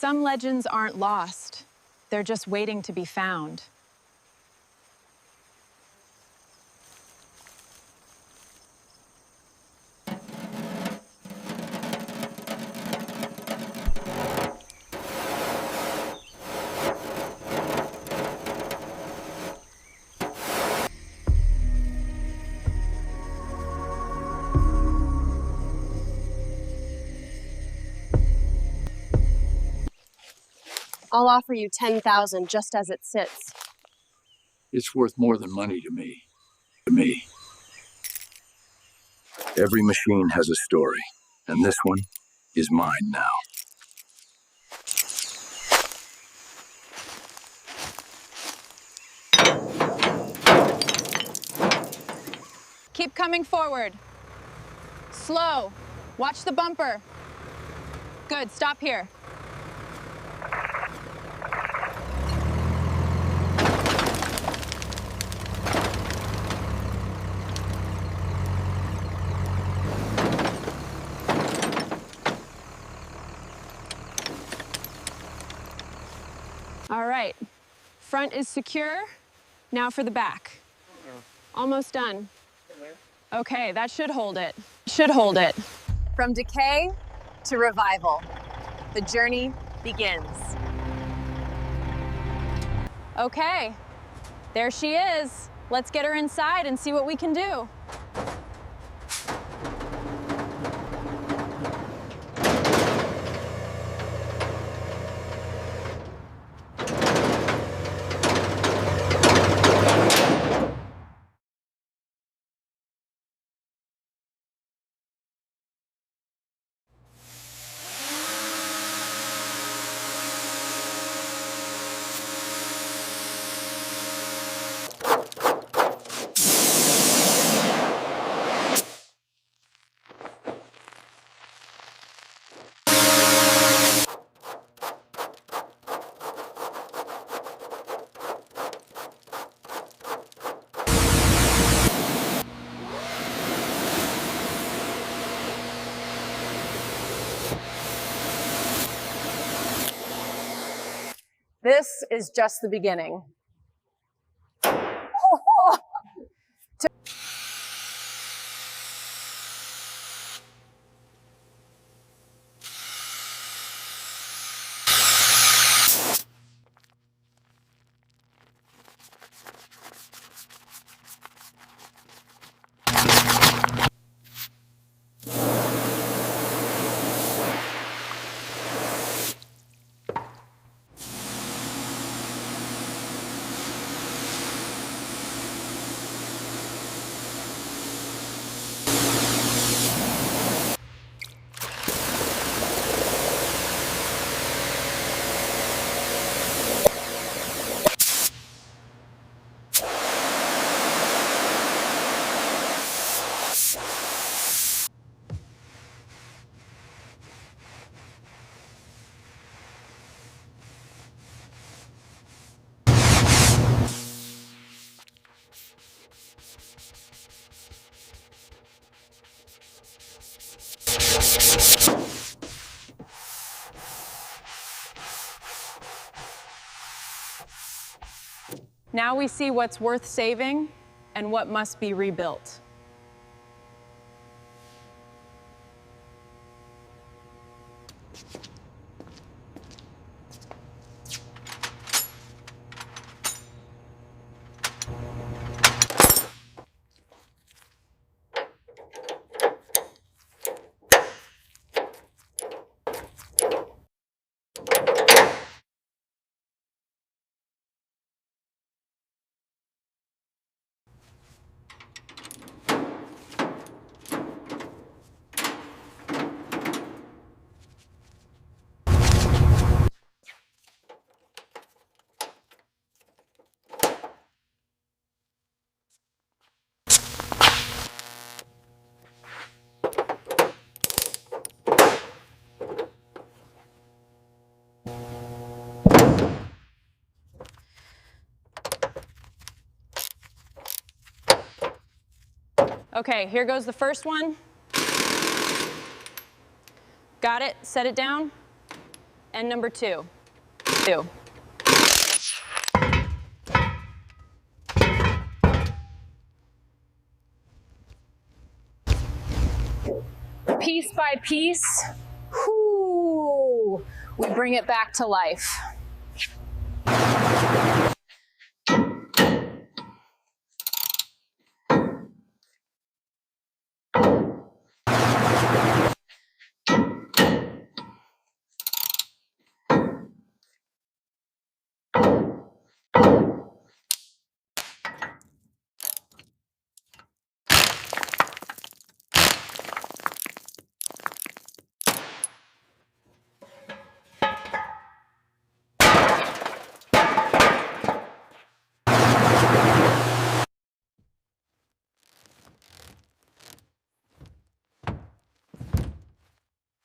Some legends aren't lost. They're just waiting to be found. I'll offer you 10,000 just as it sits. It's worth more than money to me. Every machine has a story, and this one is mine now. Keep coming forward. Slow. Watch the bumper. Good, stop here. All right, front is secure. Now for the back. Almost done. Okay, that should hold it. From decay to revival, the journey begins. Okay, there she is. Let's get her inside and see what we can do. This is just the beginning. Now we see what's worth saving and what must be rebuilt. Okay, here goes the first one. Got it, set it down. And number 2. 2. Piece by piece, whoo, we bring it back to life.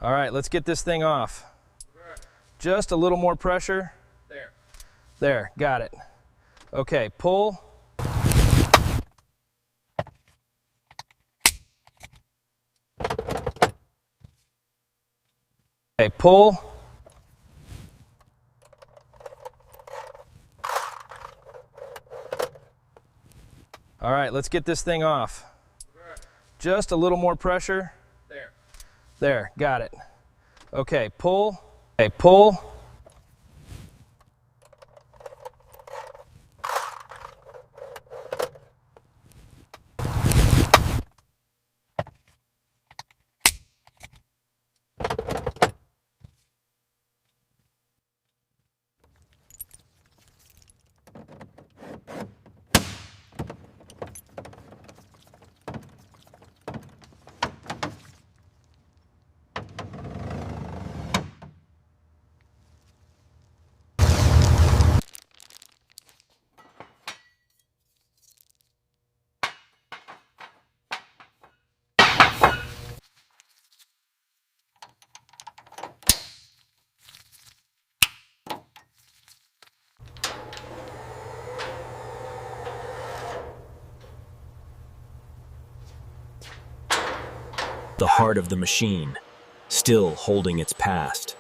All right, let's get this thing off. Just a little more pressure. There. There, got it. Okay, pull. Okay, pull. All right, let's get this thing off. Just a little more pressure. There. There, got it. Okay, pull. Okay, pull. The heart of the machine, still holding its past.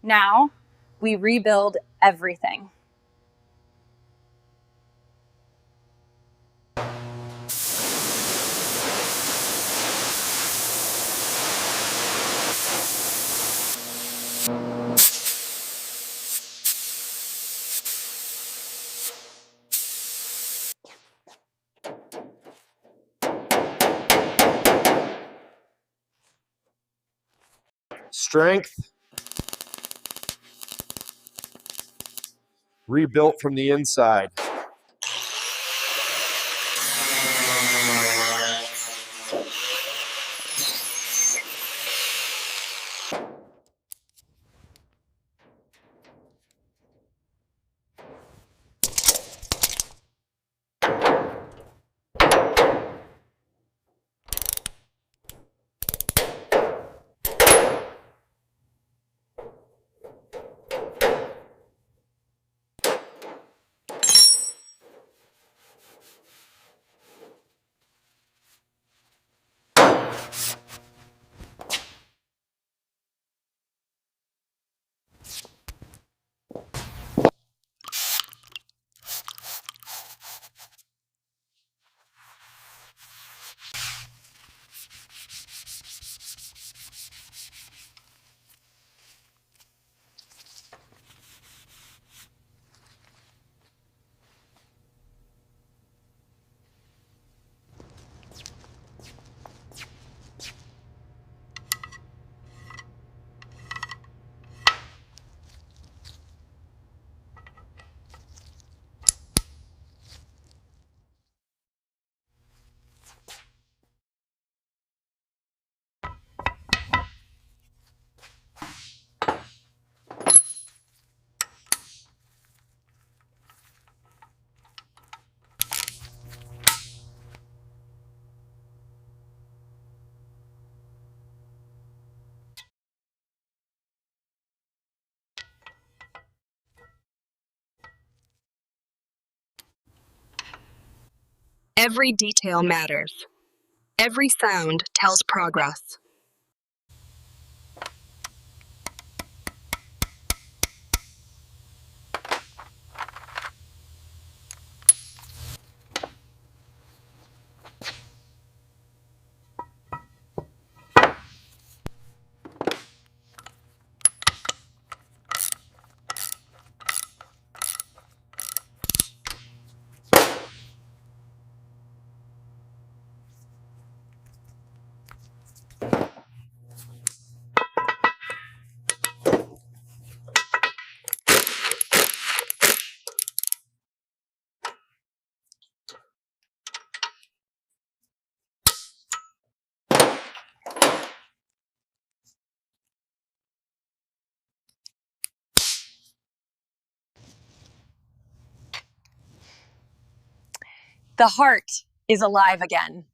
Now, we rebuild everything. Strength, rebuilt from the inside. Every detail matters. Every sound tells progress. The heart is alive again.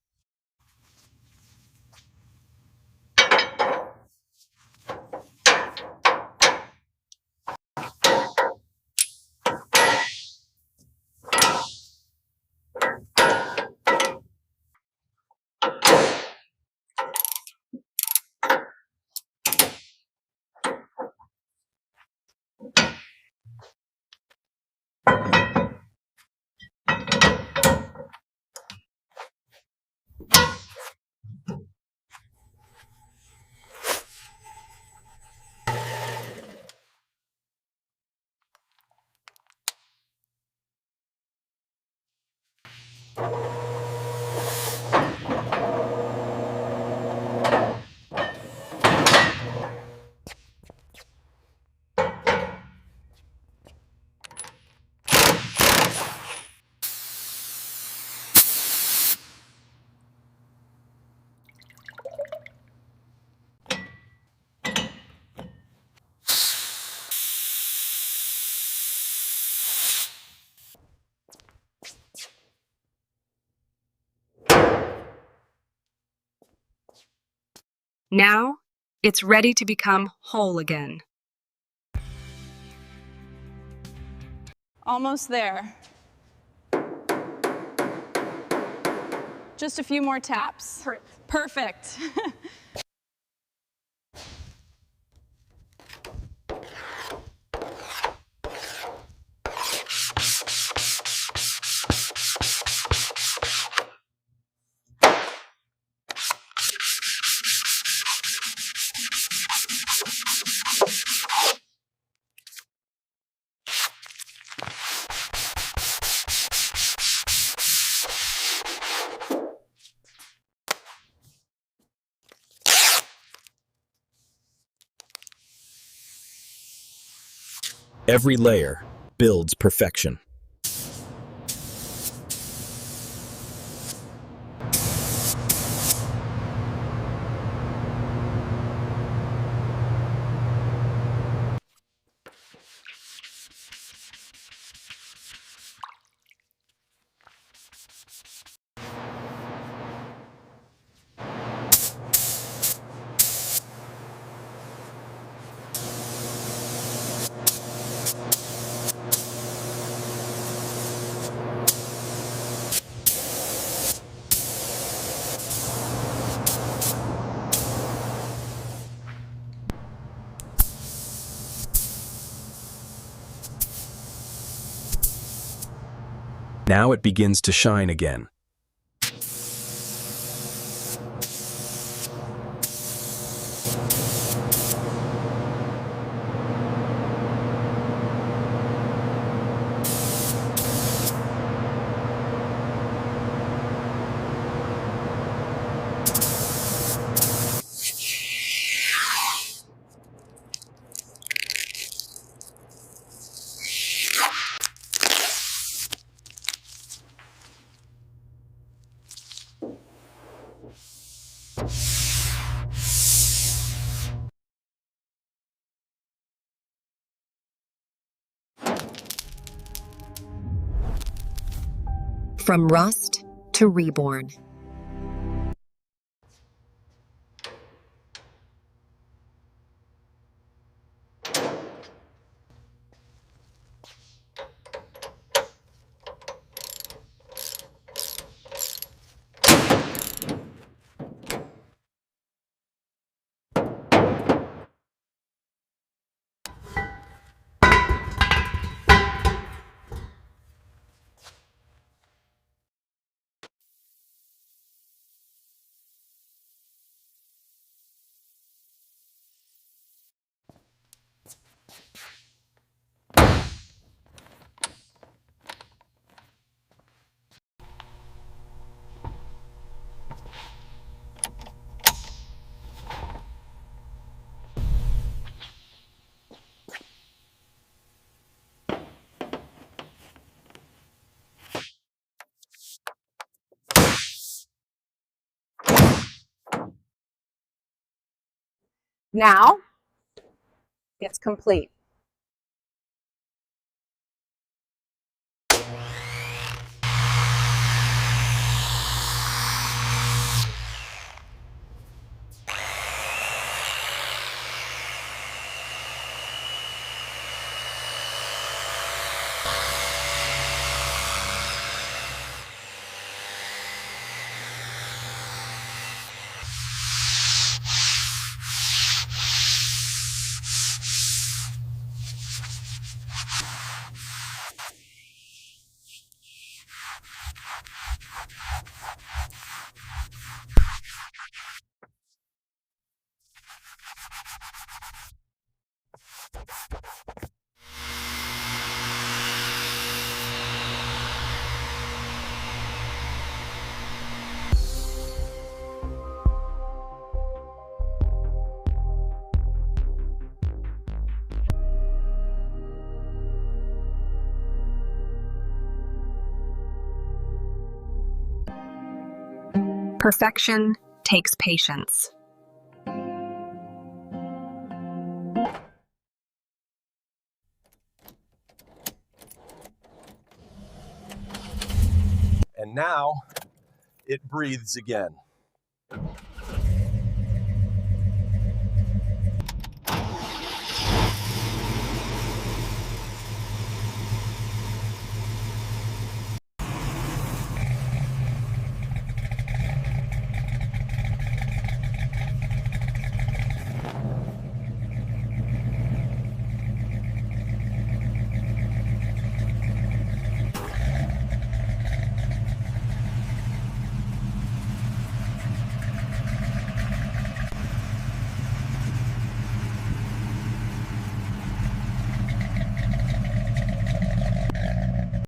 Now, it's ready to become whole again. Almost there. Just a few more taps. Perfect. Every layer builds perfection. Now it begins to shine again. From rust to reborn. Now it's complete. Perfection takes patience. And now it breathes again.